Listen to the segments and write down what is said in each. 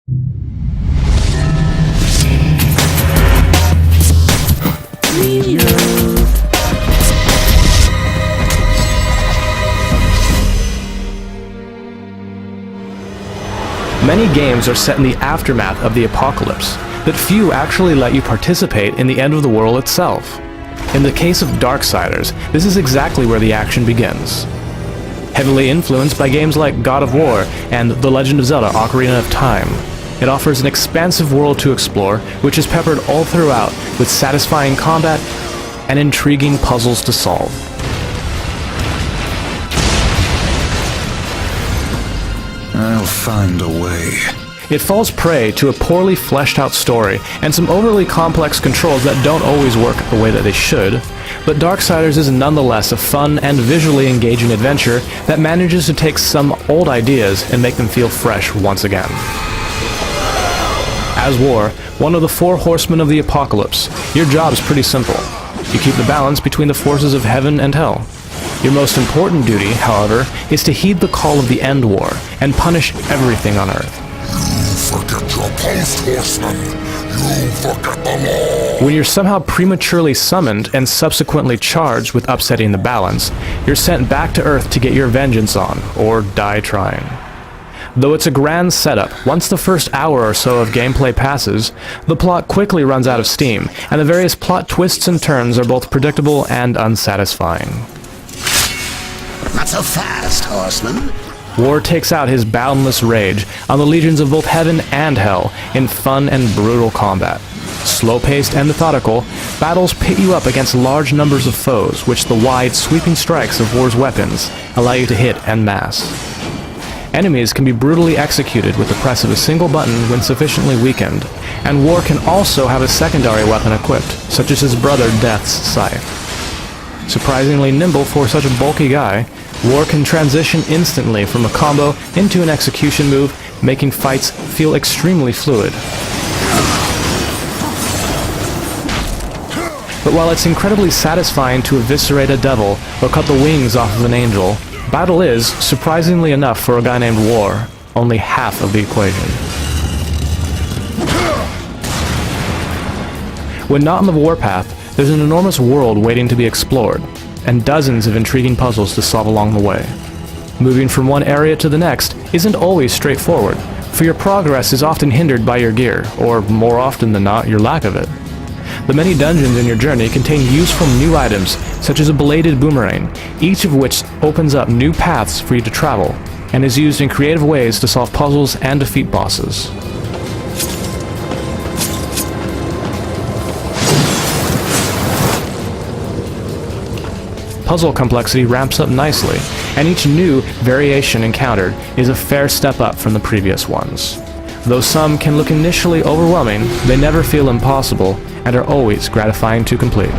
Many games are set in the aftermath of the apocalypse, but few actually let you participate in the end of the world itself. In the case of Darksiders, this is exactly where the action begins. Heavily influenced by games like God of War and The Legend of Zelda: Ocarina of Time, it offers an expansive world to explore, which is peppered all throughout with satisfying combat and intriguing puzzles to solve. I'll find a way. It falls prey to a poorly fleshed out story and some overly complex controls that don't always work the way that they should, but Darksiders is nonetheless a fun and visually engaging adventure that manages to take some old ideas and make them feel fresh once again. As War, one of the four horsemen of the apocalypse, your job is pretty simple. You keep the balance between the forces of heaven and hell. Your most important duty, however, is to heed the call of the End War and punish everything on Earth. You forget your post, horseman. You forget the law. When you're somehow prematurely summoned and subsequently charged with upsetting the balance, you're sent back to Earth to get your vengeance on, or die trying. Though it's a grand setup, once the first hour or so of gameplay passes, the plot quickly runs out of steam, and the various plot twists and turns are both predictable and unsatisfying. Not so fast, horseman. War takes out his boundless rage on the legions of both heaven and hell in fun and brutal combat. Slow-paced and methodical, battles pit you up against large numbers of foes, which the wide, sweeping strikes of War's weapons allow you to hit en masse. Enemies can be brutally executed with the press of a single button when sufficiently weakened, and War can also have a secondary weapon equipped, such as his brother Death's Scythe. Surprisingly nimble for such a bulky guy, War can transition instantly from a combo into an execution move, making fights feel extremely fluid. But while it's incredibly satisfying to eviscerate a devil or cut the wings off of an angel, battle is, surprisingly enough for a guy named War, only half of the equation. When not on the warpath, there's an enormous world waiting to be explored, and dozens of intriguing puzzles to solve along the way. Moving from one area to the next isn't always straightforward, for your progress is often hindered by your gear, or more often than not, your lack of it. The many dungeons in your journey contain useful new items, such as a bladed boomerang, each of which opens up new paths for you to travel, and is used in creative ways to solve puzzles and defeat bosses. Puzzle complexity ramps up nicely, and each new variation encountered is a fair step up from the previous ones. Though some can look initially overwhelming, they never feel impossible and are always gratifying to complete.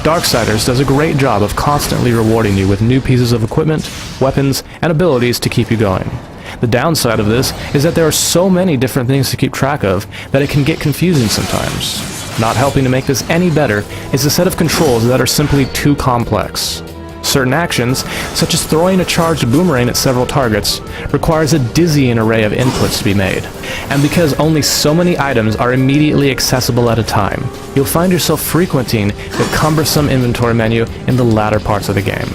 Darksiders does a great job of constantly rewarding you with new pieces of equipment, weapons, and abilities to keep you going. The downside of this is that there are so many different things to keep track of that it can get confusing sometimes. Not helping to make this any better is a set of controls that are simply too complex. Certain actions, such as throwing a charged boomerang at several targets, requires a dizzying array of inputs to be made. And because only so many items are immediately accessible at a time, you'll find yourself frequenting the cumbersome inventory menu in the latter parts of the game.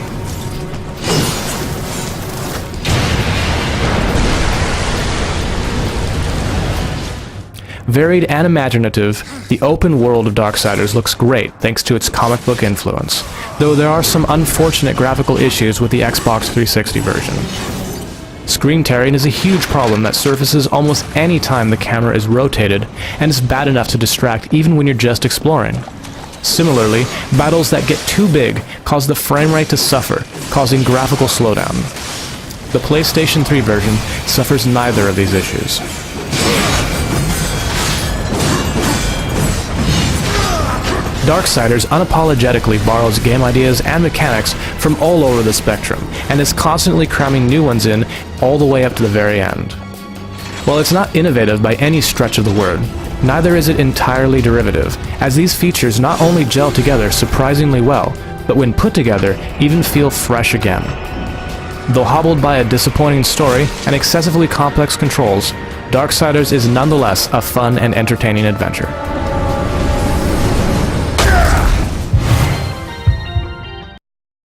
Varied and imaginative, the open world of Darksiders looks great thanks to its comic book influence, though there are some unfortunate graphical issues with the Xbox 360 version. Screen tearing is a huge problem that surfaces almost any time the camera is rotated, and is bad enough to distract even when you're just exploring. Similarly, battles that get too big cause the frame rate to suffer, causing graphical slowdown. The PlayStation 3 version suffers neither of these issues. Darksiders unapologetically borrows game ideas and mechanics from all over the spectrum, and is constantly cramming new ones in all the way up to the very end. While it's not innovative by any stretch of the word, neither is it entirely derivative, as these features not only gel together surprisingly well, but when put together, even feel fresh again. Though hobbled by a disappointing story and excessively complex controls, Darksiders is nonetheless a fun and entertaining adventure.